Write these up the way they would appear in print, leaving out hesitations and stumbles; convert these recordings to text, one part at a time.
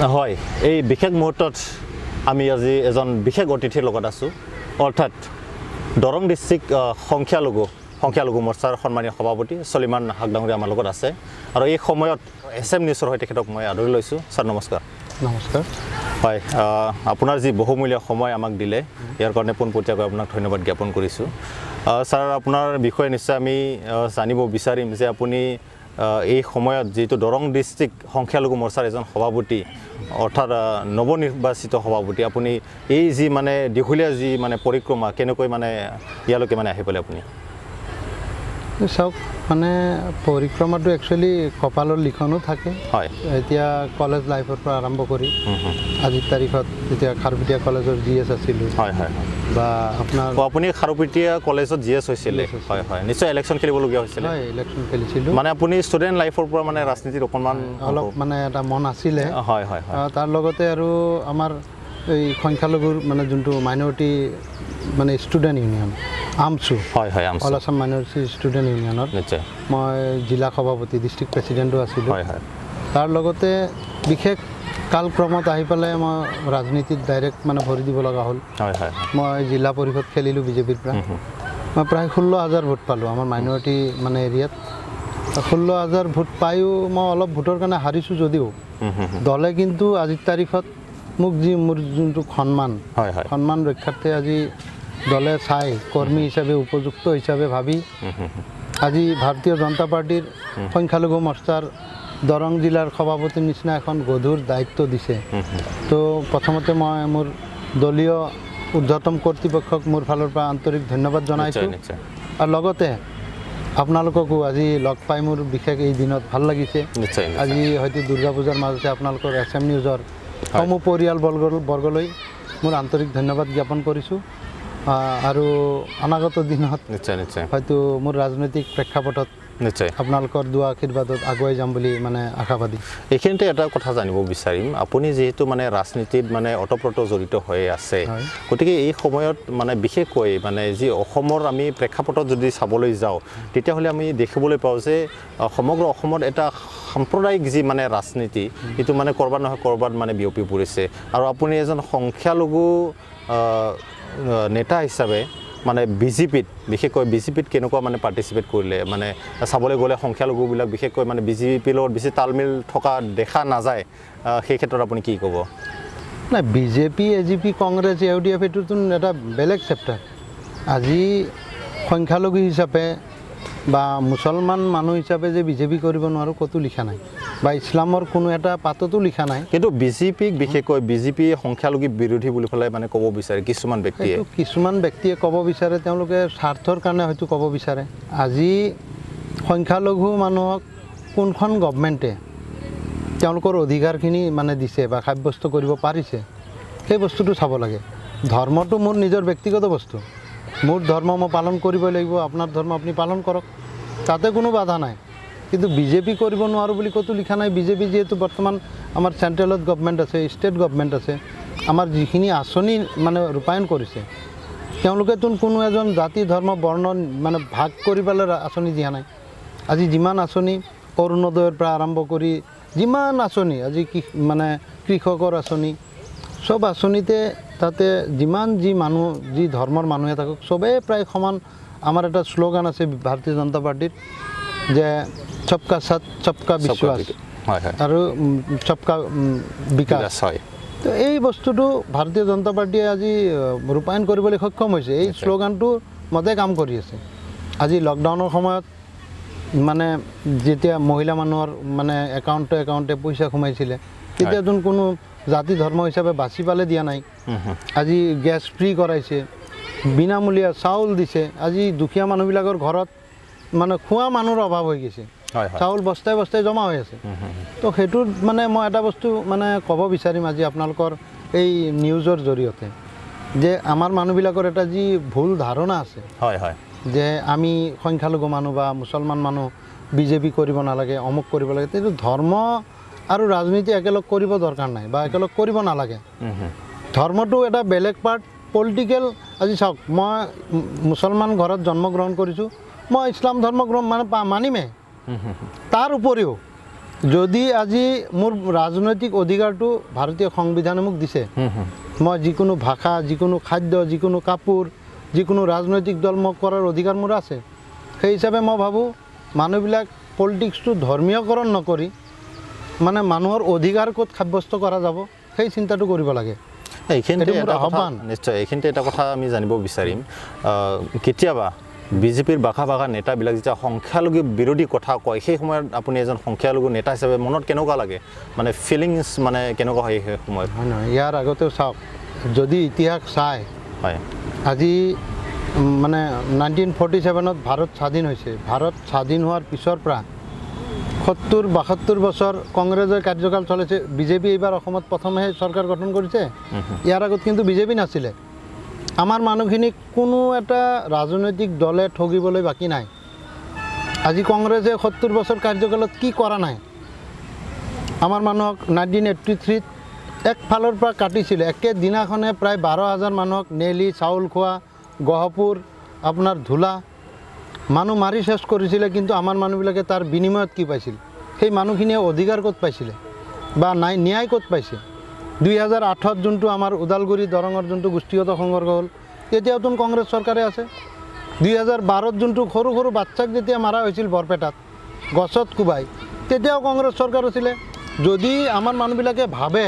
হয় এই বিশেষ মুহূৰ্তত আমি আজি এজন বিশেষ অতিথিৰ লগত আছোঁ অৰ্থাৎ দৰং ডিষ্ট্ৰিক্ট সংখ্যালঘু মৰ্চাৰ সন্মানীয় সভাপতি চলিমান হাক ডাঙৰীয়া আমাৰ লগত আছে আৰু এই সময়ত SM নিউজৰ হৈ তেখেতক মই আদৰি লৈছোঁ ছাৰ নমস্কাৰ নমস্কাৰ হয় আপোনাৰ যি বহুমূলীয়া সময় আমাক দিলে ইয়াৰ কাৰণে পোনপটীয়াকৈ আপোনাক ধন্যবাদ জ্ঞাপন কৰিছোঁ ছাৰ আপোনাৰ বিষয়ে নিশ্চয় আমি জানিব বিচাৰিম যে আপুনি এই সময়ত যেটো দৰং ডিস্ট্ৰিক্ট সংখ্যালঘু মৰ্চাৰ এজন সভাপতি অৰ্থাৎ নৱনিৰ্বাচিত সভাপতি আপুনি এই যি মানে দীঘলীয়া যি মানে পৰিক্ৰমা কেনেকৈ মানে ইয়ালৈকে মানে আহি পালে আপুনি চাওক মানে পৰিক্ৰমাটো একচুয়ালি কপালৰ লিখনো থাকে হয় এতিয়া কলেজ লাইফৰ পৰা আৰম্ভ কৰি আজিৰ তাৰিখত যেতিয়া খাৰুপেটীয়া কলেজৰ GS আছিলোঁ হয় হয় বা আপোনাৰ আপুনি খাৰুপেটীয়া কলেজত GS হৈছিলে হয় হয় নিশ্চয় ইলেকশ্যন খেলিবলগীয়া হৈছিলে হয় ইলেকশ্যন খেলিছিলোঁ মানে আপুনি ষ্টুডেণ্ট লাইফৰ পৰা মানে ৰাজনীতিত অকণমান অলপ মানে এটা মন আছিলে হয় হয় তাৰ লগতে আৰু আমাৰ এই সংখ্যালঘুৰ মানে যোনটো মাইনৰিটি মানে ষ্টুডেণ্ট ইউনিয়ন আমচু হয় হয় অল আছাম মাইনৰিটি ষ্টুডেণ্ট ইউনিয়নত নিশ্চয় মই জিলা সভাপতি ডিষ্ট্ৰিক্ট প্ৰেচিডেণ্টো আছিলোঁ হয় হয় তাৰ লগতে বিশেষ কালক্ৰমত আহি পেলাই মই ৰাজনীতিত ডাইৰেক্ট মানে ভৰি দিব লগা হ'ল হয় হয় মই জিলা পৰিষদ খেলিলোঁ বিজেপিৰ পৰা মই প্ৰায় 16,000 ভোট পালোঁ আমাৰ মাইনৰিটি মানে এৰিয়াত 16,000 ভোট পায়ো মই অলপ ভোটৰ কাৰণে হাৰিছোঁ যদিও দলে কিন্তু আজিৰ তাৰিখত মোক যি মোৰ যোনটো সন্মান ৰক্ষাৰ্থে আজি দলে চাই কৰ্মী হিচাপে উপযুক্ত হিচাপে ভাবি আজি ভাৰতীয় জনতা পাৰ্টিৰ সংখ্যালঘু মৰ্চাৰ দৰং জিলাৰ সভাপতিৰ নিচিনা এখন গধুৰ দায়িত্ব দিছে তো প্ৰথমতে মই মোৰ দলীয় ঊৰ্ধ্বতম কৰ্তৃপক্ষক মোৰ ফালৰ পৰা আন্তৰিক ধন্যবাদ জনাইছোঁ আৰু লগতে আপোনালোককো আজি লগ পাই মোৰ বিশেষ এই দিনত ভাল লাগিছে আজি হয়তো দুৰ্গা পূজাৰ মাজতে আপোনালোকৰ SM নিউজৰ সমূহ পৰিয়াল বৰ্গলৈ মোৰ আন্তৰিক ধন্যবাদ জ্ঞাপন কৰিছোঁ আৰু অনাগত দিনত নিশ্চয় নিশ্চয় হয়তো মোৰ ৰাজনৈতিক প্ৰেক্ষাপটত নিশ্চয় আপোনালোকৰ দুৱা আশীৰ্বাদত আগুৱাই যাম বুলি মানে আশাবাদী এইখিনিতে এটা কথা জানিব বিচাৰিম আপুনি যেহেতু মানে ৰাজনীতিত মানে অতপ্ৰত জড়িত হৈ আছে গতিকে এই সময়ত মানে বিশেষকৈ মানে যি অসমৰ আমি প্ৰেক্ষাপটত যদি চাবলৈ যাওঁ তেতিয়াহ'লে আমি দেখিবলৈ পাওঁ যে সমগ্ৰ অসমত এটা সাম্প্ৰদায়িক যি মানে ৰাজনীতি এইটো মানে কৰবাত নহয় কৰবাত মানে বিয়পি পৰিছে আৰু আপুনি এজন সংখ্যালঘু নেতা হিচাপে মানে বিজেপিত বিশেষকৈ বিজেপিত কেনেকুৱা মানে পাৰ্টিচিপেট কৰিলে মানে চাবলৈ গ'লে সংখ্যালঘুবিলাক বিশেষকৈ মানে বিজেপিৰ লগত বেছি তালমিল থকা দেখা নাযায় সেই ক্ষেত্ৰত আপুনি কি ক'ব নাই বিজেপি AGP কংগ্ৰেছ UDF এইটোতো এটা বেলেগ চেপ্টাৰ আজি সংখ্যালঘু হিচাপে বা মুছলমান মানুহ হিচাপে যে বিজেপি কৰিব নোৱাৰোঁ ক'তো লিখা নাই বা ইছলামৰ কোনো এটা পাততো লিখা নাই কিন্তু বিজেপিক বিশেষকৈ বিজেপি সংখ্যালঘু বিৰোধী বুলি পেলাই মানে ক'ব বিচাৰে কিছুমান ব্যক্তিয়ে ক'ব বিচাৰে তেওঁলোকে স্বাৰ্থৰ কাৰণে হয়তো ক'ব বিচাৰে আজি সংখ্যালঘু মানুহক কোনখন গভৰ্ণমেণ্টে তেওঁলোকৰ অধিকাৰখিনি মানে দিছে বা সাব্যস্ত কৰিব পাৰিছে সেই বস্তুটো চাব লাগে ধৰ্মটো মোৰ নিজৰ ব্যক্তিগত বস্তু মোৰ ধৰ্ম মই পালন কৰিব লাগিব আপোনাৰ ধৰ্ম আপুনি পালন কৰক তাতে কোনো বাধা নাই কিন্তু বিজেপি কৰিব নোৱাৰোঁ বুলি ক'তো লিখা নাই বিজেপি যিহেতু বৰ্তমান আমাৰ চেণ্ট্ৰেলত গভৰ্ণমেণ্ট আছে ষ্টেট গভৰ্ণমেণ্ট আছে আমাৰ যিখিনি আঁচনি মানে ৰূপায়ণ কৰিছে তেওঁলোকেতো কোনো এজন জাতি ধৰ্ম বৰ্ণ মানে ভাগ কৰি পেলাই আঁচনি দিয়া নাই আজি যিমান আঁচনি অৰুণোদয়ৰ পৰা আৰম্ভ কৰি যিমান আঁচনি আজি মানে কৃষকৰ আঁচনি সব আঁচনিতে তাতে যিমান যি ধৰ্মৰ মানুহে থাকক চবেই প্ৰায় সমান আমাৰ এটা শ্লোগান আছে ভাৰতীয় জনতা পাৰ্টিৰ যে সবকা সাথ সবকা বিশ্বাস আৰু সবকা বিকাশ হয় তো এই বস্তুটো ভাৰতীয় জনতা পাৰ্টিয়ে আজি ৰূপায়ণ কৰিবলৈ সক্ষম হৈছে এই শ্লোগানটো মতে কাম কৰি আছে আজি লকডাউনৰ সময়ত মানে যেতিয়া মহিলা মানুহৰ মানে একাউণ্টে পইচা সোমাইছিলে তেতিয়াতো কোনো জাতি ধৰ্ম হিচাপে বাছি পালে দিয়া নাই আজি গেছ ফ্ৰী কৰাইছে বিনামূলীয়া চাউল দিছে আজি দুখীয়া মানুহবিলাকৰ ঘৰত মানে খোৱা মানুহৰ অভাৱ হৈ গৈছে চাউল বস্তাই বস্তাই জমা হৈ আছে তো সেইটোত মানে মই এটা বস্তু মানে ক'ব বিচাৰিম আজি আপোনালোকৰ এই নিউজৰ জৰিয়তে যে আমাৰ মানুহবিলাকৰ এটা যি ভুল ধাৰণা আছে যে আমি সংখ্যালঘু মানুহ বা মুছলমান মানুহ বিজেপি কৰিব নালাগে অমুক কৰিব লাগে কিন্তু ধৰ্ম আৰু ৰাজনীতি একেলগ কৰিব দৰকাৰ নাই বা একেলগ কৰিব নালাগে ধৰ্মটো এটা বেলেগ পাৰ্ট পলিটিকেল আজি চাওক মই মুছলমান ঘৰত জন্মগ্ৰহণ কৰিছোঁ মই ইছলাম ধৰ্ম মানে মানিমে তাৰ উপৰিও যদি আজি মোৰ ৰাজনৈতিক অধিকাৰটো ভাৰতীয় সংবিধানে মোক দিছে, মই যিকোনো ভাষা, যিকোনো খাদ্য, যিকোনো কাপোৰ, যিকোনো ৰাজনৈতিক দল মোক কৰাৰ অধিকাৰ মোৰ আছে। সেই হিচাপে মই ভাবোঁ মানুহবিলাক পলিটিক্সটো ধৰ্মীয়কৰণ নকৰি মানে মানুহৰ অধিকাৰ ক'ত সাব্যস্ত কৰা যাব সেই চিন্তাটো কৰিব লাগে। এইখিনিতে এইটো মোৰ এটা কথা আহ্বান। নিশ্চয় এইখিনিতে এটা কথা আমি জানিব বিচাৰিম, কেতিয়াবা বিজেপিৰ বাখা নেতাবিলাক যেতিয়া সংখ্যালঘু বিৰোধী কথা কয় সেই সময়ত আপুনি এজন সংখ্যালঘু নেতা হিচাপে মনত কেনেকুৱা লাগে, মানে ফিলিংছ মানে কেনেকুৱা হয় সেই সময়ত? হয় নহয়, ইয়াৰ আগতেও চাওক, যদি ইতিহাস চায়, হয় আজি মানে 1947 ভাৰত স্বাধীন হৈছে। ভাৰত স্বাধীন হোৱাৰ পিছৰ পৰা 70-72 বছৰ কংগ্ৰেছৰ কাৰ্যকাল চলিছে। বিজেপি এইবাৰ অসমত প্ৰথমে চৰকাৰ গঠন কৰিছে, ইয়াৰ আগত কিন্তু বিজেপি নাছিলে। আমাৰ মানুহখিনিক কোনো এটা ৰাজনৈতিক দলে ঠগিবলৈ বাকী নাই। আজি কংগ্ৰেছে 70 বছৰ কাৰ্যকালত কি কৰা নাই? আমাৰ মানুহক 1983 একফালৰ পৰা কাটিছিলে, একেদিনাখনে প্ৰায় 12,000 মানুহক নেলি চাউল খোৱা, গহপুৰ, আপোনাৰ ধূলা মানুহ মাৰি শেষ কৰিছিলে। কিন্তু আমাৰ মানুহবিলাকে তাৰ বিনিময়ত কি পাইছিল? সেই মানুহখিনিয়ে অধিকাৰ ক'ত পাইছিলে বা নাই ন্যায় ক'ত পাইছে? 2008 যোনটো আমাৰ ওদালগুৰি দৰঙৰ যোনটো গোষ্ঠীগত সংঘৰ্ষ হ'ল, তেতিয়াওতো কংগ্ৰেছ চৰকাৰে আছে। 2012 যোনটো সৰু সৰু বাচ্চাক যেতিয়া মাৰা হৈছিল বৰপেটাত গছত কোবাই, তেতিয়াও কংগ্ৰেছ চৰকাৰ আছিলে। যদি আমাৰ মানুহবিলাকে ভাবে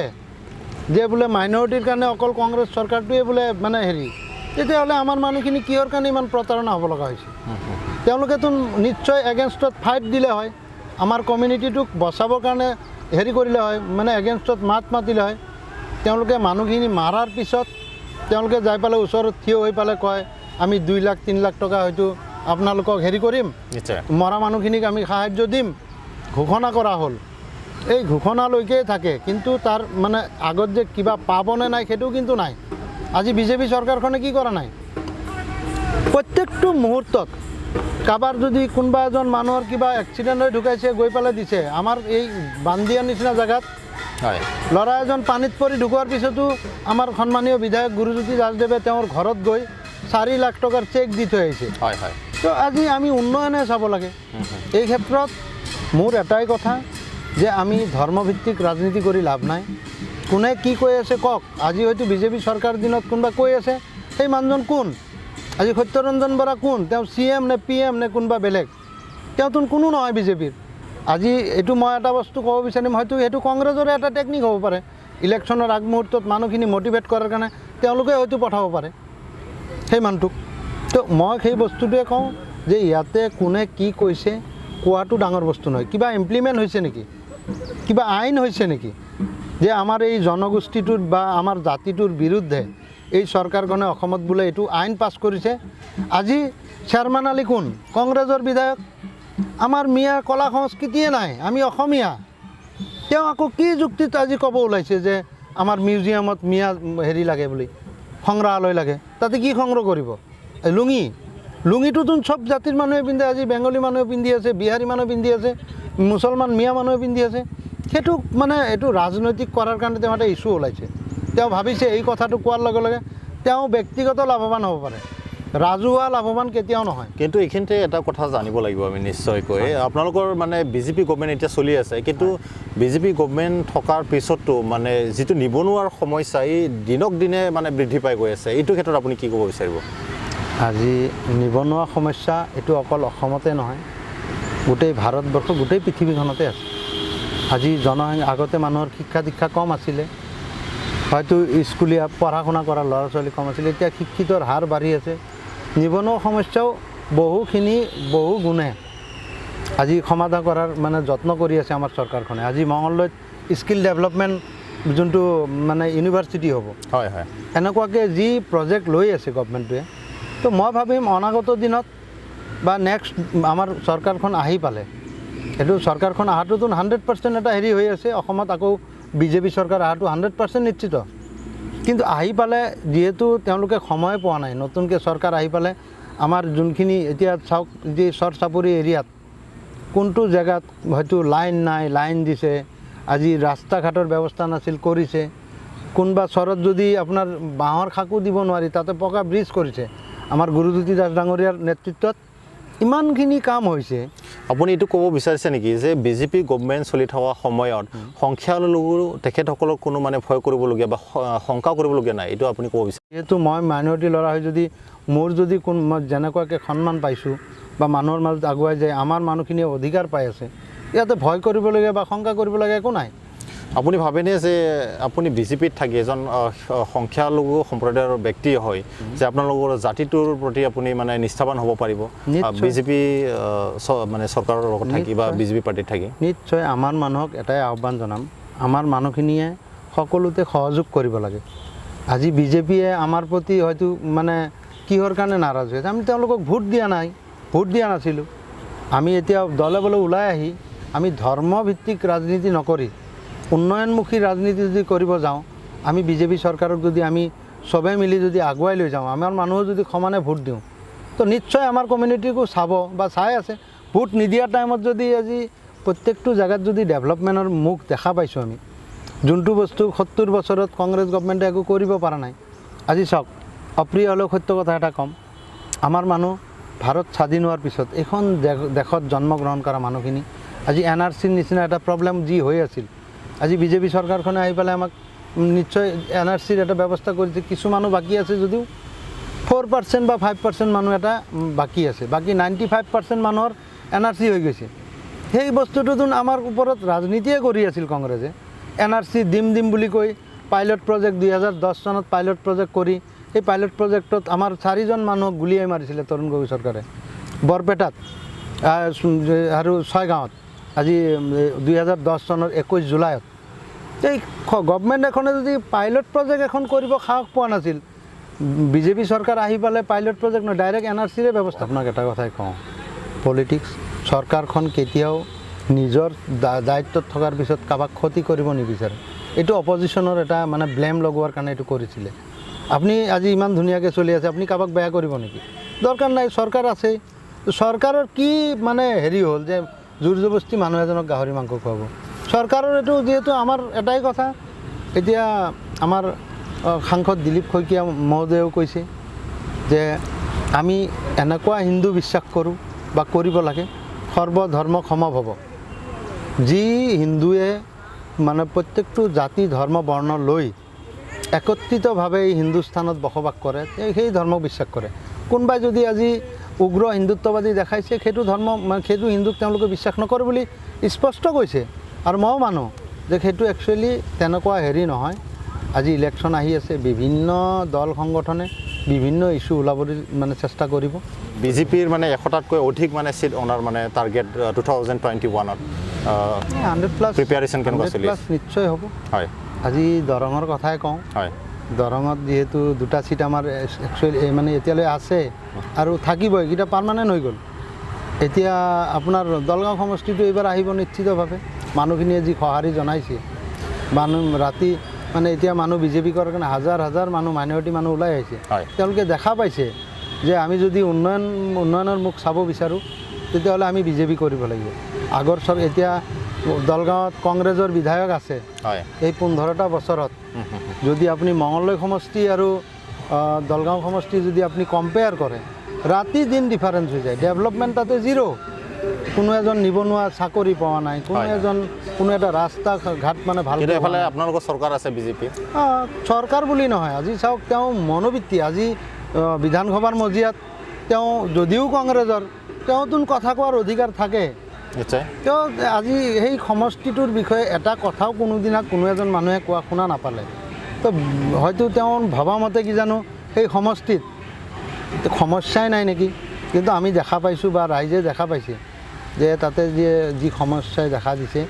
যে বোলে মাইনৰিটিৰ কাৰণে অকল কংগ্ৰেছ চৰকাৰটোৱে বোলে মানে হেৰি, তেতিয়াহ'লে আমাৰ মানুহখিনি কিহৰ কাৰণে ইমান প্ৰতাৰণা হ'ব লগা হৈছে? তেওঁলোকেতো নিশ্চয় এগেইনষ্টত ফাইট দিলে হয়, আমাৰ কমিউনিটিটোক বচাবৰ কাৰণে হেৰি কৰিলে হয়, মানে এগেইনষ্টত মাত মাতিলে হয়। তেওঁলোকে মানুহখিনি মাৰাৰ পিছত তেওঁলোকে যাই পেলাই ওচৰত থিয় হৈ পেলাই কয় আমি 2 লাখ 3 লাখ টকা হয়তো আপোনালোকক হেৰি কৰিম, মৰা মানুহখিনিক আমি সাহায্য দিম, ঘোষণা কৰা হ'ল। এই ঘোষণালৈকে থাকে, কিন্তু তাৰ মানে আগত যে কিবা পাবনে নাই সেইটোও কিন্তু নাই। আজি বিজেপি চৰকাৰখনে কি কৰা নাই? প্ৰত্যেকটো মুহূৰ্তত কাৰোবাৰ যদি কোনোবা এজন মানুহৰ কিবা এক্সিডেণ্ট হৈ ঢুকাইছে, গৈ পেলাই দিছে। আমাৰ এই বান্দিয়া নিচিনা জেগাত ল'ৰা এজন পানীত পৰি ঢুকোৱাৰ পিছতো আমাৰ সন্মানীয় বিধায়ক গুৰুজ্যোতি দাসদেৱে তেওঁৰ ঘৰত গৈ 4 লাখ টকাৰ চেক দি থৈ আহিছে। তো আজি আমি উন্নয়নে চাব লাগে। এই ক্ষেত্ৰত মোৰ এটাই কথা যে আমি ধৰ্মভিত্তিক ৰাজনীতি কৰি লাভ নাই। কোনে কি কৈ আছে কওক। আজি হয়তো বিজেপি চৰকাৰ দিনত কোনোবা কৈ আছে, সেই মানুহজন কোন? আজি সত্যৰঞ্জন বৰা কোন? তেওঁ CM নে PM নে কোনোবা বেলেগ? তেওঁতো কোনো নহয় বিজেপিৰ। আজি এইটো মই এটা বস্তু ক'ব বিচাৰিম, হয়তো সেইটো কংগ্ৰেছৰে এটা টেকনিক হ'ব পাৰে। ইলেকশ্যনৰ আগমুহূৰ্তত মানুহখিনি মটিভেট কৰাৰ কাৰণে তেওঁলোকে হয়তো পঠাব পাৰে সেই মানুহটোক। তো মই সেই বস্তুটোৱে কওঁ যে ইয়াতে কোনে কি কৈছে কোৱাটো ডাঙৰ বস্তু নহয়। কিবা ইমপ্লিমেণ্ট হৈছে নেকি? কিবা আইন হৈছে নেকি যে আমাৰ এই জনগোষ্ঠীটোৰ বা আমাৰ জাতিটোৰ বিৰুদ্ধে এই চৰকাৰখনে অসমত বোলে এইটো আইন পাছ কৰিছে? আজি শ্বাৰমান আলী কোন? কংগ্ৰেছৰ বিধায়ক। আমাৰ মিয়া কলা সংস্কৃতিয়ে নাই, আমি অসমীয়া। তেওঁ আকৌ কি যুক্তিত আজি ক'ব ওলাইছে যে আমাৰ মিউজিয়ামত মিয়া হেৰি লাগে বুলি, সংগ্ৰহালয় লাগে? তাতে কি সংগ্ৰহ কৰিব? লুঙিটোতো চব জাতিৰ মানুহে পিন্ধে। আজি বেংগলী মানুহে পিন্ধি আছে, বিহাৰী মানুহে পিন্ধি আছে, মুছলমান মিয়া মানুহে পিন্ধি আছে। সেইটো মানে এইটো ৰাজনৈতিক কৰাৰ কাৰণে তেওঁ এটা ইছ্যু ওলাইছে। তেওঁ ভাবিছে এই কথাটো কোৱাৰ লগে লগে তেওঁ ব্যক্তিগত লাভৱান হ'ব পাৰে, ৰাজহুৱা লাভৱান কেতিয়াও নহয়। কিন্তু এইখিনিতে এটা কথা জানিব লাগিব আমি নিশ্চয়কৈ, আপোনালোকৰ মানে বিজেপি গভৰ্ণমেণ্ট এতিয়া চলি আছে, কিন্তু বিজেপি গভৰ্ণমেণ্ট থকাৰ পিছতো মানে যিটো নিবনুৱাৰ সমস্যা এই দিনক দিনে মানে বৃদ্ধি পাই গৈ আছে, এইটো ক্ষেত্ৰত আপুনি কি ক'ব বিচাৰিব? আজি নিবনুৱা সমস্যা এইটো অকল অসমতে নহয়, গোটেই ভাৰতবৰ্ষ, গোটেই পৃথিৱীখনতে আছে। আজি আগতে মানুহৰ শিক্ষা দীক্ষা কম আছিলে, হয়তো স্কুলীয়া পঢ়া শুনা কৰা ল'ৰা ছোৱালী কম আছিলে। এতিয়া শিক্ষিতৰ হাৰ বাঢ়ি আছে। নিবনুৱা সমস্যাও বহু গুণে আজি সমাধান কৰাৰ মানে যত্ন কৰি আছে আমাৰ চৰকাৰখনে। আজি মঙলদৈত স্কিল ডেভেলপমেণ্ট যোনটো মানে ইউনিভাৰ্চিটি হ'ব, এনেকুৱাকৈ যি প্ৰজেক্ট লৈ আছে গভৰ্ণমেণ্টটোৱে, তো মই ভাবিম অনাগত দিনত বা নেক্সট আমাৰ চৰকাৰখন আহি পালে, এইটো চৰকাৰখন অহাটোতো 100% এটা হেৰি হৈ আছে। অসমত আকৌ বিজেপি চৰকাৰ অহাটো 100% নিশ্চিত। কিন্তু আহি পালে যিহেতু তেওঁলোকে সময় পোৱা নাই, নতুনকৈ চৰকাৰ আহি পালে আমাৰ যোনখিনি এতিয়া চাওক যি চৰ চাপৰি এৰিয়াত কোনটো জেগাত হয়তো লাইন নাই, লাইন দিছে। আজি ৰাস্তা ঘাটৰ ব্যৱস্থা নাছিল, কৰিছে। কোনোবা চৰত যদি আপোনাৰ বাঁহৰ খাকো দিব নোৱাৰি, তাতে পকা ব্ৰিজ কৰিছে আমাৰ গুৰুজ্যোতি দাস ডাঙৰীয়াৰ নেতৃত্বত। ইমানখিনি কাম হৈছে। আপুনি এইটো ক'ব বিচাৰিছে নেকি যে বিজেপি গভৰ্ণমেণ্ট চলি থকা সময়ত সংখ্যালঘু তেখেতসকলক কোনো মানে ভয় কৰিবলগীয়া বা শংকা কৰিবলগীয়া নাই, এইটো আপুনি ক'ব বিচাৰে? যিহেতু মই মাইনৰিটি ল'ৰা হৈ যদি মোৰ যদি মই যেনেকুৱাকৈ সন্মান পাইছোঁ বা মানুহৰ মাজত আগুৱাই যায়, আমাৰ মানুহখিনিয়ে অধিকাৰ পাই আছে, ইয়াতে ভয় কৰিবলগীয়া বা শংকা কৰিবলগীয়া একো নাই। আপুনি ভাবেনে যে আপুনি বিজেপিত থাকি এজন সংখ্যালঘু সম্প্ৰদায়ৰ ব্যক্তি হয় যে আপোনালোকৰ জাতিটোৰ প্ৰতি আপুনি মানে নিষ্ঠাবান হ'ব পাৰিব বিজেপি মানে চৰকাৰৰ লগত থাকি বা বিজেপি পাৰ্টিত থাকি? নিশ্চয় আমাৰ মানুহক এটাই আহ্বান জনাম, আমাৰ মানুহখিনিয়ে সকলোতে সহযোগ কৰিব লাগে। আজি বিজেপিয়ে আমাৰ প্ৰতি হয়তো মানে কিহৰ কাৰণে নাৰাজ হৈছে, আমি তেওঁলোকক ভোট দিয়া নাই, ভোট দিয়া নাছিলোঁ। আমি এতিয়া দলে বলে ওলাই আহি আমি ধৰ্মভিত্তিক ৰাজনীতি নকৰি উন্নয়নমুখী ৰাজনীতি যদি কৰিব যাওঁ, আমি বিজেপি চৰকাৰক যদি আমি চবেই মিলি যদি আগুৱাই লৈ যাওঁ, আমাৰ মানুহে যদি সমানে ভোট দিওঁ, তো নিশ্চয় আমাৰ কমিউনিটিকো চাব বা চাই আছে। ভোট নিদিয়াৰ টাইমত যদি আজি প্ৰত্যেকটো জেগাত যদি ডেভেলপমেণ্টৰ মুখ দেখা পাইছোঁ আমি, যোনটো বস্তু 70 বছৰত কংগ্ৰেছ গভৰ্ণমেণ্টে একো কৰিব পৰা নাই। আজি চাওক, অপ্ৰিয় হ'লেও সত্য কথা এটা ক'ম, আমাৰ মানুহ ভাৰত স্বাধীন হোৱাৰ পিছত এইখন দেশত জন্মগ্ৰহণ কৰা মানুহখিনি আজি NRCৰ নিচিনা এটা প্ৰব্লেম যি হৈ আছিল, আজি বিজেপি চৰকাৰখনে আহি পেলাই আমাক নিশ্চয় NRCৰ এটা ব্যৱস্থা কৰিছে। কিছু মানুহ বাকী আছে যদিও 4% বা 5% মানুহ এটা বাকী আছে, বাকী 95% মানুহৰ NRC হৈ গৈছে। সেই বস্তুটোতো আমাৰ ওপৰত ৰাজনীতিয়ে কৰি আছিল কংগ্ৰেছে। NRC দিম বুলি কৈ পাইলট প্ৰজেক্ট 2010 চনত পাইলট প্ৰজেক্ট কৰি সেই পাইলট প্ৰজেক্টত আমাৰ 4জন মানুহক গুলিয়াই মাৰিছিলে তৰুণ গগৈ চৰকাৰে, বৰপেটাত আৰু 6 গাঁৱত। আজি 2010 চনৰ 21 জুলাইত এই গভৰ্ণমেণ্ট এখনে যদি পাইলট প্ৰজেক্ট এখন কৰিব সাহস পোৱা নাছিল, বিজেপি চৰকাৰ আহি পালে পাইলট প্ৰজেক্ট নহয়, ডাইৰেক্ট NRCৰে ব্যৱস্থা। আপোনাক এটা কথাই কওঁ, পলিটিক্স চৰকাৰখন কেতিয়াও নিজৰ দায়িত্বত থকাৰ পিছত কাৰোবাক ক্ষতি কৰিব নিবিচাৰে। এইটো অপজিশ্যনৰ এটা মানে ব্লেম লগোৱাৰ কাৰণে এইটো কৰিছিলে। আপুনি আজি ইমান ধুনীয়াকৈ চলি আছে, আপুনি কাৰোবাক বেয়া কৰিব নেকি? দৰকাৰ নাই, চৰকাৰ আছেই। চৰকাৰৰ কি মানে হেৰি হ'ল যে জোৰ জবস্তি মানুহ এজনক গাহৰি মাংস খুৱাব? চৰকাৰৰ এইটো যিহেতু আমাৰ এটাই কথা, এতিয়া আমাৰ সাংসদ দিলীপ শইকীয়া মহোদয়েও কৈছে যে আমি এনেকুৱা হিন্দু বিশ্বাস কৰোঁ বা কৰিব লাগে সৰ্বধৰ্ম সমভাৱ। যি হিন্দুৱে মানে প্ৰত্যেকটো জাতি ধৰ্ম বৰ্ণ লৈ একত্ৰিতভাৱে এই হিন্দুস্থানত বসবাস কৰে, সেই ধৰ্মক বিশ্বাস কৰে। কোনোবাই যদি আজি উগ্ৰ হিন্দুত্ববাদী দেখাইছে, সেইটো ধৰ্ম সেইটো হিন্দুক তেওঁলোকে বিশ্বাস নকৰে বুলি স্পষ্ট কৈছে। আৰু ময়ো মানো যে সেইটো একচুৱেলি তেনেকুৱা হেৰি নহয়। আজি ইলেকশ্যন আহি আছে, বিভিন্ন দল সংগঠনে বিভিন্ন ইছ্যু ওলাবলৈ মানে চেষ্টা কৰিব। বিজেপিৰ মানে 100টাতকৈ অধিক মানে চিট অনাৰ মানে টাৰ্গেট 2021ত 100+ প্ৰিপেয়াৰেশ্যন কেনেকুৱা চলি আছে? নিশ্চয় হ'ব। হয়, আজি দৰঙৰ কথাই কওঁ। হয়, দৰঙত যিহেতু 2টা চিট আমাৰ একচুৱেলি মানে এতিয়ালৈ আছে আৰু থাকিব, এইকেইটা পাৰ্মানেণ্ট হৈ গ'ল। এতিয়া আপোনাৰ দলগাঁও সমষ্টিটো এইবাৰ আহিব নিশ্চিতভাৱে। মানুহখিনিয়ে যি সঁহাৰি জনাইছে, মানুহ ৰাতি মানে এতিয়া মানুহ বিজেপি কৰাৰ কাৰণে হাজাৰ হাজাৰ মানুহ মাইনৰিটি মানুহ ওলাই আহিছে। তেওঁলোকে দেখা পাইছে যে আমি যদি উন্নয়নৰ মুখ চাব বিচাৰোঁ, তেতিয়াহ'লে আমি বিজেপি কৰিব লাগিব। আগৰ এতিয়া দলগাঁৱত কংগ্ৰেছৰ বিধায়ক আছে, এই 15টা বছৰত যদি আপুনি মঙলদৈ সমষ্টি আৰু দলগাঁও সমষ্টি যদি আপুনি কম্পেয়াৰ কৰে, ৰাতি দিন ডিফাৰেঞ্চ হৈ যায়। ডেভেলপমেণ্ট তাতে জিৰ'। কোনো এজন নিবনুৱা চাকৰি পোৱা নাই, কোনো এটা ৰাস্তা ঘাট মানে ভাল। এফালে আপোনালোকৰ চৰকাৰ আছে বিজেপি। চৰকাৰ বুলি নহয়, আজি চাওক তেওঁ মনোবৃত্তি। আজি বিধানসভাৰ মজিয়াত তেওঁ যদিও কংগ্ৰেছৰ, তেওঁতো কথা কোৱাৰ অধিকাৰ থাকে। তেওঁ আজি সেই সমষ্টিটোৰ বিষয়ে এটা কথাও কোনোদিনা কোনো এজন মানুহে কোৱা শুনা নাপালে। তো হয়তো তেওঁ ভবামতে কি জানো সেই সমষ্টিত সমস্যাই নাই নেকি? কিন্তু আমি দেখা পাইছোঁ বা ৰাইজে দেখা পাইছে যে তাতে যি সমস্যাই দেখা দিছে,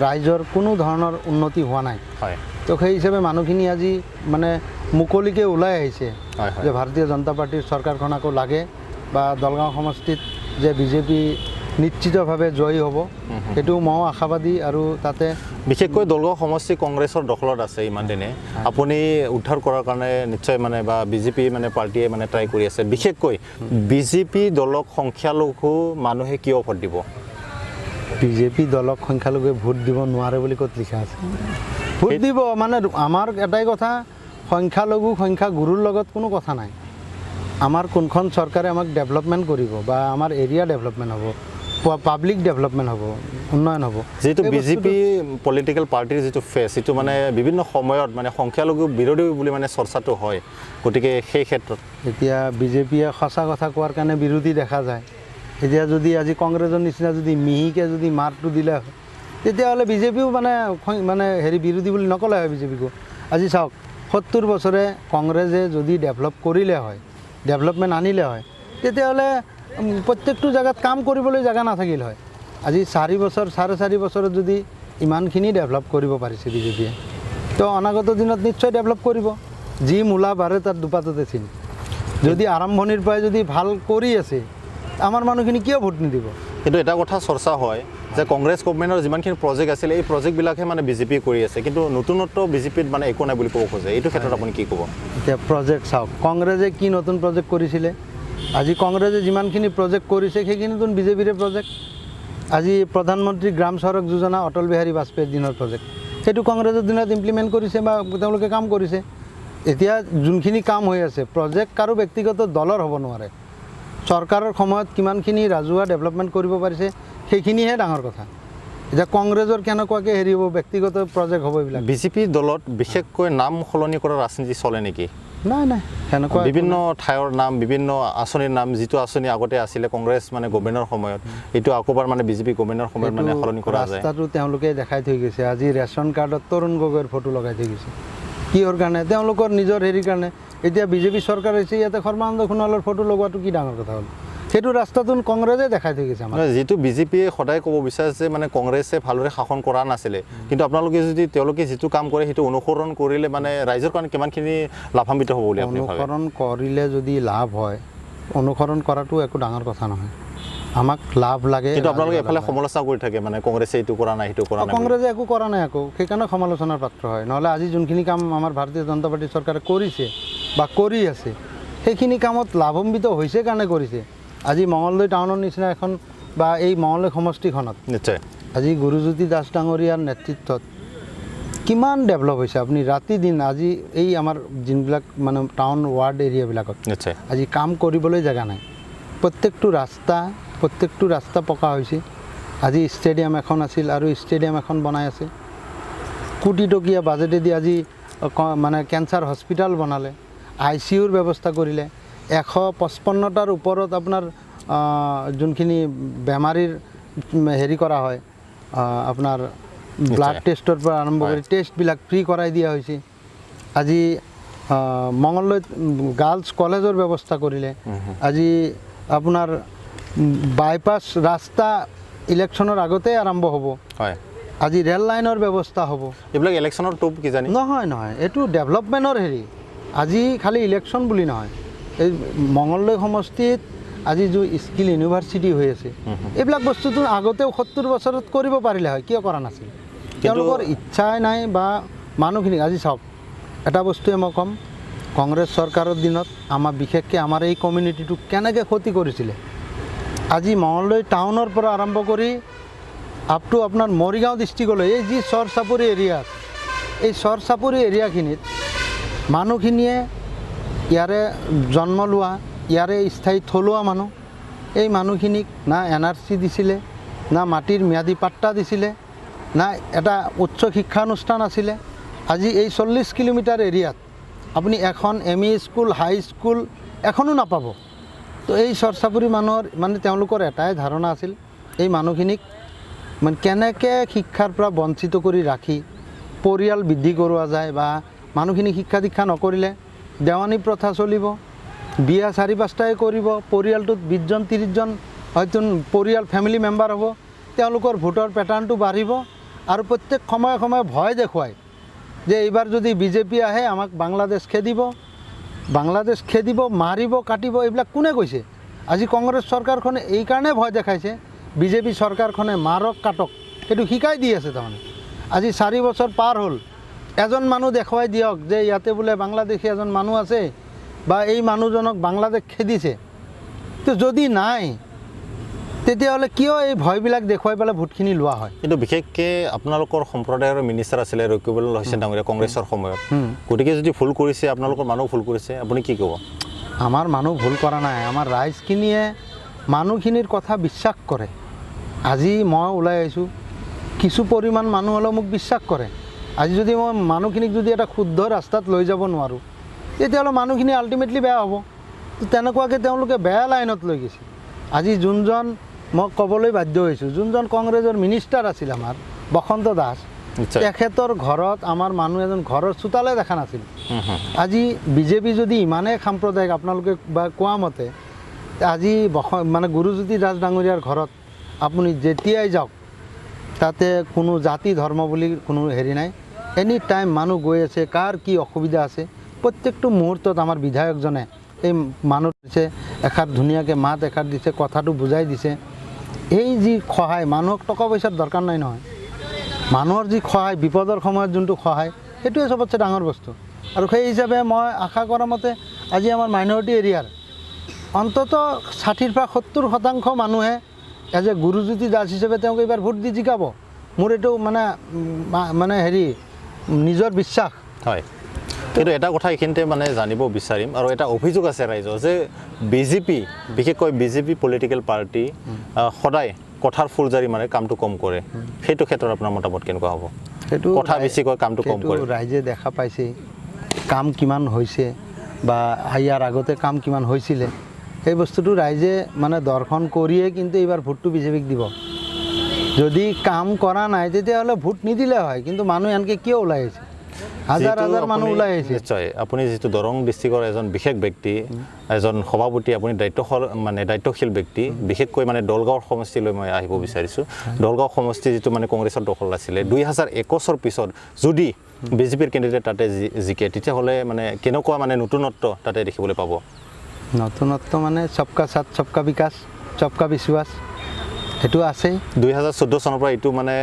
ৰাইজৰ কোনো ধৰণৰ উন্নতি হোৱা নাই। তো সেই হিচাপে মানুহখিনি আজি মানে মুকলিকৈ ওলাই আহিছে যে ভাৰতীয় জনতা পাৰ্টীৰ চৰকাৰখন আকৌ লাগে বা দলগাঁও সমষ্টিত যে বিজেপি নিশ্চিতভাৱে জয়ী হ'ব, সেইটো মই আশাবাদী। আৰু তাতে বিশেষকৈ দলগাঁও সমষ্টি কংগ্ৰেছৰ দখলত আছে ইমান দিনে। আপুনি উদ্ধাৰ কৰাৰ কাৰণে নিশ্চয় মানে বা বিজেপি মানে পাৰ্টীয়ে মানে ট্ৰাই কৰি আছে। বিশেষকৈ বিজেপি দলক সংখ্যালঘু মানুহে কিয় ভোট দিব? বিজেপি দলক সংখ্যালঘুৱে ভোট দিব নোৱাৰে বুলি ক'ত লিখা আছে? ভোট দিব মানে আমাৰ এটাই কথা, সংখ্যালঘু সংখ্যাগুৰুৰ লগত কোনো কথা নাই। আমাৰ কোনখন চৰকাৰে আমাক ডেভেলপমেণ্ট কৰিব বা আমাৰ এৰিয়া ডেভেলপমেণ্ট হ'ব, পাব্লিক ডেভেলপমেণ্ট হ'ব, উন্নয়ন হ'ব। যিটো বিজেপি পলিটিকেল পাৰ্টিৰ যিটো ফেচ, সেইটো মানে বিভিন্ন সময়ত মানে সংখ্যালঘু বিৰোধী বুলি মানে চৰ্চাটো হয়, গতিকে সেই ক্ষেত্ৰত এতিয়া বিজেপিয়ে সঁচা কথা কোৱাৰ কাৰণে বিৰোধী দেখা যায়। এতিয়া যদি আজি কংগ্ৰেছৰ নিচিনা যদি মিহিকৈ যদি মাৰটো দিলে হয়, তেতিয়াহ'লে বিজেপিও মানে হেৰি বিৰোধী বুলি নক'লে হয় বিজেপিকো। আজি চাওক 70 বছৰে কংগ্ৰেছে যদি ডেভেলপ কৰিলে হয়, ডেভেলপমেণ্ট আনিলে হয়, তেতিয়াহ'লে প্ৰত্যেকটো জেগাত কাম কৰিবলৈ জেগা নাথাকিল হয়। আজি 4 বছৰ 4.5 বছৰত যদি ইমানখিনি ডেভেলপ কৰিব পাৰিছে বিজেপিয়ে, তো অনাগত দিনত নিশ্চয় ডেভেলপ কৰিব। যি মূলা বাঢ়ে তাত দুপাততে চিন। যদি আৰম্ভণিৰ পৰাই যদি ভাল কৰি আছে, আমাৰ মানুহখিনি কিয় ভোট নিদিব? কিন্তু এটা কথা চৰ্চা হয় যে কংগ্ৰেছ গভৰ্ণমেণ্টৰ যিমানখিনি প্ৰজেক্ট আছিলে, এই প্ৰজেক্টবিলাকহে মানে বিজেপি কৰি আছে, কিন্তু নতুনত্ব বিজেপিত মানে একো নাই বুলি ক'ব খোজে। এইটো ক্ষেত্ৰত আপুনি কি ক'ব? এতিয়া প্ৰজেক্ট চাওক, কংগ্ৰেছে কি নতুন প্ৰজেক্ট কৰিছিলে? আজি কংগ্ৰেছে যিমানখিনি প্ৰজেক্ট কৰিছে সেইখিনি নতুন বিজেপিৰে প্ৰজেক্ট। আজি প্ৰধানমন্ত্ৰী গ্ৰাম চড়ক যোজনা অটল বিহাৰী বাজপেয়ীৰ দিনৰ প্ৰজেক্ট, সেইটো কংগ্ৰেছৰ দিনত ইমপ্লিমেণ্ট কৰিছে বা তেওঁলোকে কাম কৰিছে। এতিয়া যোনখিনি কাম হৈ আছে, প্ৰজেক্ট কাৰো ব্যক্তিগত দলৰ হ'ব নোৱাৰে। চৰকাৰৰ সময়ত কিমানখিনি ৰাজহুৱা ডেভেলপমেণ্ট কৰিব পাৰিছে সেইখিনিহে ডাঙৰ কথা। এতিয়া কংগ্ৰেছৰ কেনেকুৱাকৈ হেৰি হ'ব, ব্যক্তিগত প্ৰজেক্ট হ'ব এইবিলাক। বিজেপি দলত বিশেষকৈ নাম সলনি কৰাৰ ৰাজনীতি চলে নেকি? নাই নাই, সেনেকুৱা বিভিন্ন ঠাইৰ নাম, বিভিন্ন আঁচনিৰ নাম, যিটো আঁচনি আগতে আছিলে কংগ্ৰেছ মানে গভৰ্ণমেণ্টৰ সময়ত, এইটো আকৌবাৰ মানে বিজেপি গভৰ্ণমেণ্টৰ সময়ত মানে সলনি কৰা যায়। ৰাস্তাটো তেওঁলোকে দেখাই থৈ গৈছে। আজি ৰেচন কাৰ্ডত তৰুণ গগৈৰ ফটো লগাই থৈ গৈছে। কিহৰ কাৰণে? তেওঁলোকৰ নিজৰ হেৰিৰ কাৰণে। এতিয়া বিজেপি চৰকাৰ হৈছে, ইয়াতে সৰ্বানন্দ সোণোৱালৰ ফটো লগোৱাটো কি ডাঙৰ কথা হ'ল? সেইটো ৰাস্তাটো কংগ্ৰেছে দেখাই থৈ গৈছে আমাৰ। যিটো বিজেপিয়ে সদায় ক'ব বিচাৰিছে মানে কংগ্ৰেছে ভালদৰে শাসন কৰা নাছিলে, কিন্তু আপোনালোকে যদি তেওঁলোকে যিটো কাম কৰে সেইটো অনুসৰণ কৰিলে মানে ৰাইজৰ কাৰণে কিমানখিনি লাভান্বিত হ'ব বুলি আপুনি ভাবে? অনুসৰণ কৰিলে যদি লাভ হয়, অনুসৰণ কৰাটো একো ডাঙৰ কথা নহয়। আমাক লাভ লাগে, কিন্তু আপোনালোকে এফালে সমালোচনা কৰি থাকে মানে কংগ্ৰেছে এইটো কৰা নাই, সেইটো কৰা নাই। কংগ্ৰেছে একো কৰা নাই আকৌ, সেইকাৰণে সমালোচনাৰ পাত্ৰ হয়। নহ'লে আজি যোনখিনি কাম আমাৰ ভাৰতীয় জনতা পাৰ্টীৰ চৰকাৰে কৰিছে বা কৰি আছে, সেইখিনি কামত লাভান্বিত হৈছে কাৰণে কৰিছে। আজি মঙলদৈ টাউনৰ নিচিনা এখন বা এই মঙলদৈ সমষ্টিখনত নিশ্চয় আজি গুৰুজ্যোতি দাস ডাঙৰীয়াৰ নেতৃত্বত কিমান ডেভেলপ হৈছে আপুনি ৰাতি দিন। আজি এই আমাৰ যোনবিলাক মানে টাউন ৱাৰ্ড এৰিয়াবিলাকত নিশ্চয় আজি কাম কৰিবলৈ জেগা নাই। প্ৰত্যেকটো ৰাস্তা পকা হৈছে। আজি ষ্টেডিয়াম এখন আছিল আৰু ষ্টেডিয়াম এখন বনাই আছে। কোটি টকীয়া বাজেটেদি আজি মানে কেঞ্চাৰ হস্পিটেল বনালে, ICUৰ ব্যৱস্থা কৰিলে। 155টাৰ ওপৰত আপোনাৰ যোনখিনি বেমাৰীৰ হেৰি কৰা হয়, আপোনাৰ ব্লাড টেষ্টৰ পৰা আৰম্ভ কৰি টেষ্টবিলাক ফ্ৰী কৰাই দিয়া হৈছে। আজি মঙলদৈত গাৰ্লছ কলেজৰ ব্যৱস্থা কৰিলে। আজি আপোনাৰ বাইপাছ ৰাস্তা ইলেকশ্যনৰ আগতে আৰম্ভ হ'ব। হয়, আজি ৰেল লাইনৰ ব্যৱস্থা হ'ব। এইবিলাক ইলেকশ্যনৰ টোপ কি জানি? নহয়, এইটো ডেভেলপমেণ্টৰ হেৰি। আজি খালি ইলেকশ্যন বুলি নহয়, এই মঙলদৈ সমষ্টিত আজি যি স্কিল ইউনিভাৰ্চিটি হৈ আছে, এইবিলাক বস্তুটো আগতেও 70 বছৰত কৰিব পাৰিলে হয়, কিয় কৰা নাছিল? তেওঁলোকৰ ইচ্ছাই নাই বা মানুহখিনি। আজি চাওক, এটা বস্তুৱে মই ক'ম, কংগ্ৰেছ চৰকাৰৰ দিনত আমাৰ বিশেষকৈ আমাৰ এই কমিউনিটিটোক কেনেকৈ ক্ষতি কৰিছিলে। আজি মঙলদৈ টাউনৰ পৰা আৰম্ভ কৰি আপ টু আপোনাৰ মৰিগাঁও ডিষ্ট্ৰিক্টলৈ এই যি চৰ চাপৰি এৰিয়া আছে, এই চৰ চাপৰি এৰিয়াখিনিত মানুহখিনিয়ে ইয়াৰে জন্ম লোৱা, ইয়াৰে স্থায়ী থলুৱা মানুহ, এই মানুহখিনিক না NRC দিছিলে, না মাটিৰ ম্যাদী পাট্টা দিছিলে, না এটা উচ্চ শিক্ষানুষ্ঠান আছিলে। আজি এই 40 কিলোমিটাৰ এৰিয়াত আপুনি এখন ME স্কুল, হাই স্কুল এখনো নাপাব। তো এই চৰ চাপৰি মানুহৰ মানে তেওঁলোকৰ এটাই ধাৰণা আছিল, এই মানুহখিনিক মানে কেনেকৈ শিক্ষাৰ পৰা বঞ্চিত কৰি ৰাখি পৰিয়াল বৃদ্ধি কৰোৱা যায়, বা মানুহখিনি শিক্ষা দীক্ষা নকৰিলে দেৱানী প্ৰথা চলিব, বিয়া 4-5টাই কৰিব, পৰিয়ালটোত 20জন 30জন হয়তো পৰিয়াল ফেমিলি মেম্বাৰ হ'ব, তেওঁলোকৰ ভোটৰ পেটাৰ্ণটো বাঢ়িব। আৰু প্ৰত্যেক সময়ে সময়ে ভয় দেখুৱায় যে এইবাৰ যদি বিজেপি আহে আমাক বাংলাদেশ খেদিব, মাৰিব, কাটিব। এইবিলাক কোনে কৈছে? আজি কংগ্ৰেছ চৰকাৰখনে এইকাৰণে ভয় দেখাইছে, বিজেপি চৰকাৰখনে মাৰক কাটক সেইটো শিকাই দি আছে। তাৰমানে আজি 4 বছৰ পাৰ হ'ল, এজন মানুহ দেখুৱাই দিয়ক যে ইয়াতে বোলে বাংলাদেশী এজন মানুহ আছে বা এই মানুহজনক বাংলাদেশ খেদিছে। তো যদি নাই, তেতিয়াহ'লে কিয় এই ভয়বিলাক দেখুৱাই পেলাই ভোটখিনি লোৱা হয়? কিন্তু বিশেষকৈ আপোনালোকৰ সম্প্ৰদায়ৰ মিনিষ্টাৰ আছিলে ৰকিবুল হুছেইন ডাঙৰীয়া কংগ্ৰেছৰ সময়ত, গতিকে যদি ভুল কৰিছে আপোনালোকৰ মানুহ ভুল কৰিছে, আপুনি কি ক'ব? আমাৰ মানুহ ভুল কৰা নাই, আমাৰ ৰাইজখিনিয়ে মানুহখিনিৰ কথা বিশ্বাস কৰে। আজি মই ওলাই আহিছোঁ, কিছু পৰিমাণ মানুহ হ'লেও মোক বিশ্বাস কৰে। আজি যদি মই মানুহখিনিক যদি এটা শুদ্ধ ৰাস্তাত লৈ যাব নোৱাৰোঁ, তেতিয়াহ'লে মানুহখিনি আল্টিমেটলি বেয়া হ'ব। তো তেনেকুৱাকৈ তেওঁলোকে বেয়া লাইনত লৈ গৈছে। আজি যোনজন মই ক'বলৈ বাধ্য হৈছোঁ, যোনজন কংগ্ৰেছৰ মিনিষ্টাৰ আছিল আমাৰ বসন্ত দাস, তেখেতৰ ঘৰত আমাৰ মানুহ এজন ঘৰৰ চোতালে দেখা নাছিল। আজি বিজেপি যদি ইমানেই সাম্প্ৰদায়িক আপোনালোকে বা কোৱা মতে, আজি মানে গুৰুজ্যোতি দাস ডাঙৰীয়াৰ ঘৰত আপুনি যেতিয়াই যাওক, তাতে কোনো জাতি ধৰ্ম বুলি কোনো হেৰি নাই। এনি টাইম মানুহ গৈ আছে, কাৰ কি অসুবিধা আছে প্ৰত্যেকটো মুহূৰ্তত আমাৰ বিধায়কজনে এই মানুহ দিছে, এষাৰ ধুনীয়াকৈ মাত এষাৰ দিছে, কথাটো বুজাই দিছে। এই যি সহায়, মানুহক টকা পইচাৰ দৰকাৰ নাই নহয়, মানুহৰ যি সহায়, বিপদৰ সময়ত যোনটো সহায়, সেইটোৱে চবতছে ডাঙৰ বস্তু। আৰু সেই হিচাপে মই আশা কৰা মতে আজি আমাৰ মাইনৰিটি এৰিয়াৰ অন্ততঃ 60-ৰ পৰা 70% মানুহে এজ এ গুৰুজ্যোতি দাস হিচাপে তেওঁক এইবাৰ ভোট দি জিকাব। মোৰ এইটো মানে হেৰি নিজৰ বিশ্বাস হয়। কিন্তু এটা কথা এইখিনিতে মানে জানিব বিচাৰিম, আৰু এটা অভিযোগ আছে ৰাইজৰ যে বিজেপি, বিশেষকৈ বিজেপি পলিটিকেল পাৰ্টি সদায় কথাৰ ফুলজাৰি মানে কামটো কম কৰে। সেইটো ক্ষেত্ৰত আপোনাৰ মতামত কেনেকুৱা হ'ব? সেইটো কথা বেছি কয়, কামটো কম কৰে। ৰাইজে দেখা পাইছে কাম কিমান হৈছে বা ইয়াৰ আগতে কাম কিমান হৈছিলে, সেই বস্তুটো ৰাইজে মানে দৰ্শন কৰিয়ে কিন্তু এইবাৰ ভোটটো বিজেপিক দিব। যদি কাম কৰা নাই তেতিয়াহ'লে ভোট নিদিলে হয়, কিন্তু মানুহ এনেকৈ কিয় ওলাই আহিছে? হাজাৰ হাজাৰ মানুহ ওলাই আহিছে। নিশ্চয় আপুনি যিটো দৰং ডিষ্ট্ৰিক্টৰ এজন বিশেষ ব্যক্তি, এজন সভাপতি, আপুনি দায়িত্বশীল ব্যক্তি। বিশেষকৈ মানে দলগাঁৱৰ সমষ্টিলৈ মই আহিব বিচাৰিছোঁ। দলগাঁও সমষ্টি যিটো মানে কংগ্ৰেছৰ দখল আছিলে, 2021 পিছত যদি বিজেপিৰ কেণ্ডিডেট তাতে জিকে, তেতিয়াহ'লে মানে কেনেকুৱা মানে নতুনত্ব তাতে দেখিবলৈ পাব? নতুনত্ব মানে সবকা সাথ সবকা বিকাশ, সবকা বিশ্বাস, সেইটো আছেই। 2014 চনৰ পৰা এইটো মানে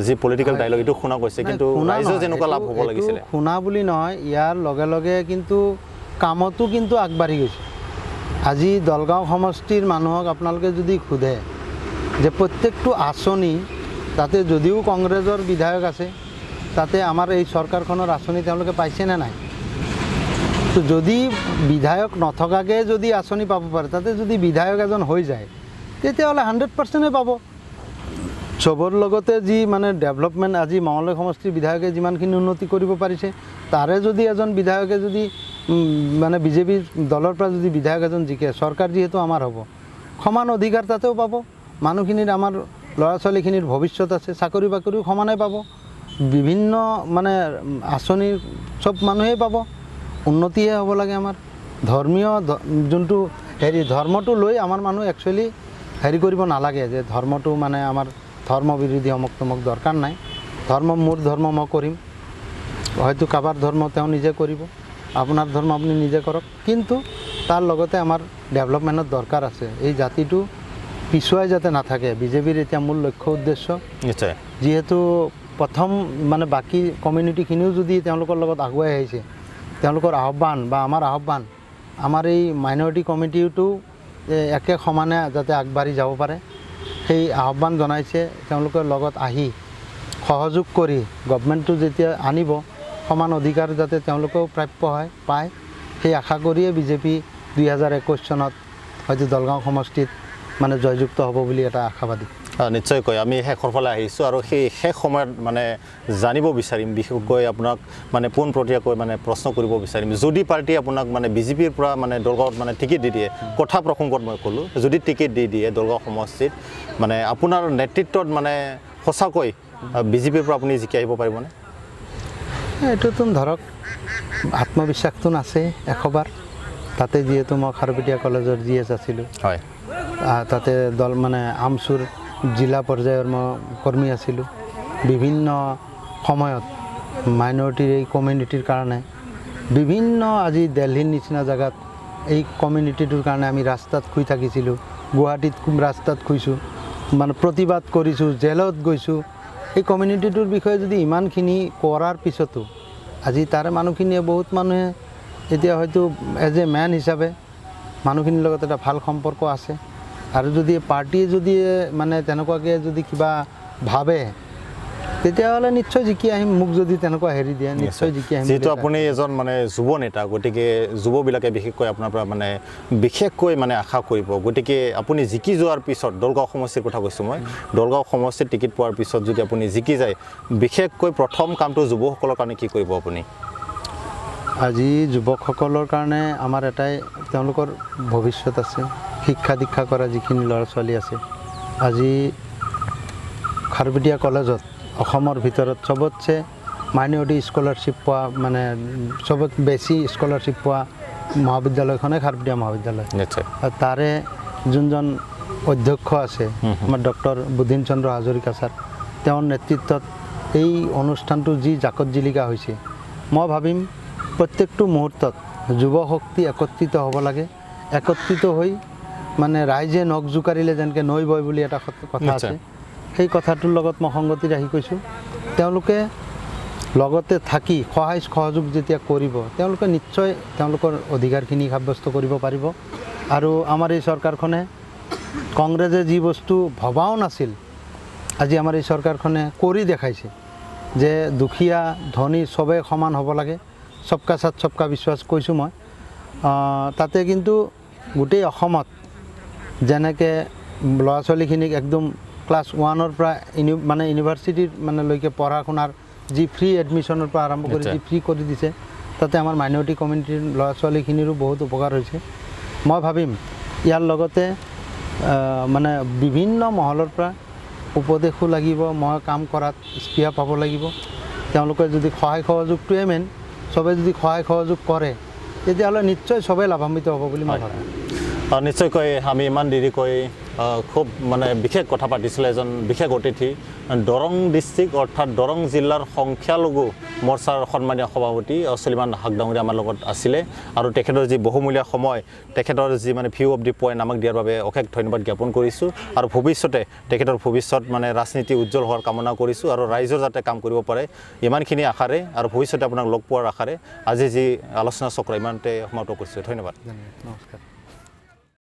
যি পলিটিকেল ডাইলগ এইটো শুনা গৈছে, কিন্তু ৰাইজৰ যেনেকুৱা লাভ হ'ব লাগিছিলে। শুনা বুলি নহয়, ইয়াৰ লগে লগে কিন্তু কামতো কিন্তু আগবাঢ়ি গৈছে। আজি দলগাঁও সমষ্টিৰ মানুহক আপোনালোকে যদি সোধে যে প্ৰত্যেকটো আঁচনি, তাতে যদিও কংগ্ৰেছৰ বিধায়ক আছে, তাতে আমাৰ এই চৰকাৰখনৰ আঁচনি তেওঁলোকে পাইছেনে নাই? তো যদি বিধায়ক নথকাকৈ যদি আঁচনি পাব পাৰে, তাতে যদি বিধায়ক এজন হৈ যায়, তেতিয়াহ'লে 100%ই পাব। চবৰ লগতে যি মানে ডেভেলপমেণ্ট, আজি মঙলদৈ সমষ্টিৰ বিধায়কে যিমানখিনি উন্নতি কৰিব পাৰিছে, তাৰে যদি এজন বিধায়কে যদি মানে বিজেপিৰ দলৰ পৰা যদি বিধায়ক এজন জিকে, চৰকাৰ যিহেতু আমাৰ হ'ব, সমান অধিকাৰ তাতেও পাব। মানুহখিনিৰ, আমাৰ ল'ৰা ছোৱালীখিনিৰ ভৱিষ্যত আছে, চাকৰি বাকৰিও সমানে পাব, বিভিন্ন মানে আঁচনি চব মানুহেই পাব। উন্নতিহে হ'ব লাগে আমাৰ। ধৰ্মীয় যোনটো হেৰি, ধৰ্মটো লৈ আমাৰ মানুহ একচুৱেলি হেৰি কৰিব নালাগে যে ধৰ্মটো মানে আমাৰ ধৰ্ম বিৰোধী অমুক তমুক, দৰকাৰ নাই। মোৰ ধৰ্ম মই কৰিম, হয়তো কাৰোবাৰ ধৰ্ম তেওঁ নিজে কৰিব, আপোনাৰ ধৰ্ম আপুনি নিজে কৰক, কিন্তু তাৰ লগতে আমাৰ ডেভেলপমেণ্টৰ দৰকাৰ আছে। এই জাতিটো পিছুৱাই যাতে নাথাকে, বিজেপিৰ এতিয়া মূল লক্ষ্য উদ্দেশ্য। নিশ্চয়, যিহেতু প্ৰথম মানে বাকী কমিউনিটিখিনিও যদি তেওঁলোকৰ লগত আগুৱাই আহিছে, তেওঁলোকৰ আহ্বান বা আমাৰ আহ্বান, আমাৰ এই মাইনৰিটি কমিটিটো একে সমানে যাতে আগবাঢ়ি যাব পাৰে, সেই আহ্বান জনাইছে। তেওঁলোকৰ লগত আহি সহযোগ কৰি গভমেণ্টটো যেতিয়া আনিব, সমান অধিকাৰ যাতে তেওঁলোকেও প্ৰাপ্য হয়, পায়, সেই আশা কৰিয়ে বিজেপি 2021 চনত হয়তো দলগাঁও সমষ্টিত মানে জয়যুক্ত হ'ব বুলি এটা আশাবাদী। নিশ্চয়কৈ আমি শেষৰ ফালে আহিছোঁ, আৰু সেই শেষ সময়ত মানে জানিব বিচাৰিম, বিশেষকৈ আপোনাক মানে পোনপটীয়াকৈ মানে প্ৰশ্ন কৰিব বিচাৰিম, যদি পাৰ্টি আপোনাক মানে বিজেপিৰ পৰা মানে দলগাঁৱত মানে টিকেট দি দিয়ে, কথা প্ৰসংগত মই ক'লোঁ, যদি টিকেট দি দিয়ে দলগাঁও সমষ্টিত, মানে আপোনাৰ নেতৃত্বত মানে সঁচাকৈ বিজেপিৰ পৰা আপুনি জিকি আহিব পাৰিবনে? এইটোতো ধৰক আত্মবিশ্বাসটো আছে 100 তাতে যিহেতু মই খাৰুপেটীয়া কলেজৰ GS আছিলোঁ, হয়, তাতে মানে আমচুৰ জিলা পৰ্যায়ৰ মই কৰ্মী আছিলোঁ। বিভিন্ন সময়ত মাইনৰিটিৰ এই কমিউনিটিৰ কাৰণে বিভিন্ন, আজি দিল্লীৰ নিচিনা জেগাত এই কমিউনিটিটোৰ কাৰণে আমি ৰাস্তাত শুই থাকিছিলোঁ, গুৱাহাটীত ৰাস্তাত শুইছোঁ, মানে প্ৰতিবাদ কৰিছোঁ, জেলত গৈছোঁ। এই কমিউনিটিটোৰ বিষয়ে যদি ইমানখিনি কৰাৰ পিছতো আজি তাৰে মানুহখিনিয়ে, বহুত মানুহে এতিয়া হয়তো এজ এ মেন হিচাপে মানুহখিনিৰ লগত এটা ভাল সম্পৰ্ক আছে। আৰু যদি পাৰ্টিয়ে যদি মানে তেনেকুৱাকৈ যদি কিবা ভাবে তেতিয়াহ'লে নিশ্চয় জিকি আহিম। মোক যদি তেনেকুৱা হেৰি দিয়ে নিশ্চয় জিকি আহিম। যিহেতু আপুনি এজন মানে যুৱ নেতা, গতিকে যুৱবিলাকে বিশেষকৈ আপোনাৰ পৰা মানে বিশেষকৈ মানে আশা কৰিব। গতিকে আপুনি জিকি যোৱাৰ পিছত, দলগাঁও সমষ্টিৰ কথা কৈছোঁ মই, দলগাঁও সমষ্টিত টিকেট পোৱাৰ পিছত যদি আপুনি জিকি যায়, বিশেষকৈ প্ৰথম কামটো যুৱকসকলৰ কাৰণে কি কৰিব আপুনি? আজি যুৱকসকলৰ কাৰণে আমাৰ এটাই, তেওঁলোকৰ ভৱিষ্যত আছে। শিক্ষা দীক্ষা কৰা যিখিনি ল'ৰা ছোৱালী আছে, আজি খাৰবেটীয়া কলেজত অসমৰ ভিতৰত চবতছে মাইনৰিটি স্কলাৰশ্বিপ পোৱা, মানে চবত বেছি স্কলাৰশ্বিপ পোৱা মহাবিদ্যালয়খনে খাৰবেটীয়া মহাবিদ্যালয়। নিশ্চয়। আৰু তাৰে যোনজন অধ্যক্ষ আছে আমাৰ ডক্টৰ বুধিন চন্দ্ৰ হাজৰিকা ছাৰ, তেওঁৰ নেতৃত্বত এই অনুষ্ঠানটো যি জাকত জিলিকা হৈছে, মই ভাবিম প্ৰত্যেকটো মুহূৰ্তত যুৱ শক্তি একত্ৰিত হ'ব লাগে। একত্ৰিত হৈ মানে ৰাইজে নখ জোকাৰিলে যেনেকৈ নৈ বয় বুলি এটা কথা আছে, সেই কথাটোৰ লগত মই সংগতি ৰাখি কৈছোঁ। তেওঁলোকে লগতে থাকি সহায় সহযোগ যেতিয়া কৰিব, তেওঁলোকে নিশ্চয় তেওঁলোকৰ অধিকাৰখিনি সাব্যস্ত কৰিব পাৰিব। আৰু আমাৰ এই চৰকাৰখনে কংগ্ৰেছে যি বস্তু ভবাও নাছিল, আজি আমাৰ এই চৰকাৰখনে কৰি দেখাইছে যে দুখীয়া ধনী চবেই সমান হ'ব লাগে। চবকা সাথ চবকা বিশ্বাস কৈছোঁ মই। তাতে কিন্তু গোটেই অসমত যেনেকৈ ল'ৰা ছোৱালীখিনিক একদম ক্লাছ 1ৰ পৰা মানে ইউনিভাৰ্চিটিৰ মানে লৈকে পঢ়া শুনাৰ যি ফ্ৰী এডমিশ্যনৰ পৰা আৰম্ভ কৰি যি ফ্ৰী কৰি দিছে, তাতে আমাৰ মাইনৰিটি কমিউনিটিৰ ল'ৰা ছোৱালীখিনিৰো বহুত উপকাৰ হৈছে। মই ভাবিম ইয়াৰ লগতে মানে বিভিন্ন মহলৰ পৰা উপদেশো লাগিব, মই কাম কৰাত স্পৃহা পাব লাগিব। তেওঁলোকে যদি সহায় সহযোগটোৱে মেইন, চবে যদি সহায় সহযোগ কৰে, তেতিয়াহ'লে নিশ্চয় চবেই লাভান্বিত হ'ব বুলি মই ভাবোঁ। নিশ্চয়কৈ আমি ইমান দেৰিকৈ খুব মানে বিশেষ কথা পাতিছিলোঁ এজন বিশেষ অতিথি, দৰং ডিষ্ট্ৰিক্ট অৰ্থাৎ দৰং জিলাৰ সংখ্যালঘু মৰ্চাৰ সন্মানীয় সভাপতি চলিমান হাক ডাঙৰীয়া আমাৰ লগত আছিলে। আৰু তেখেতৰ যি বহুমূলীয়া সময়, তেখেতৰ যি মানে ভিউ অফ দি পইণ্ট আমাক দিয়াৰ বাবে অশেষ ধন্যবাদ জ্ঞাপন কৰিছোঁ। আৰু ভৱিষ্যতে তেখেতৰ ভৱিষ্যত মানে ৰাজনীতি উজ্জ্বল হোৱাৰ কামনা কৰিছোঁ, আৰু ৰাইজৰ যাতে কাম কৰিব পাৰে ইমানখিনি আশাৰে, আৰু ভৱিষ্যতে আপোনাক লগ পোৱাৰ আশাৰে আজি যি আলোচনা চক্ৰ ইমানতে সমাপ্ত কৰিছোঁ। ধন্যবাদ। নমস্কাৰ।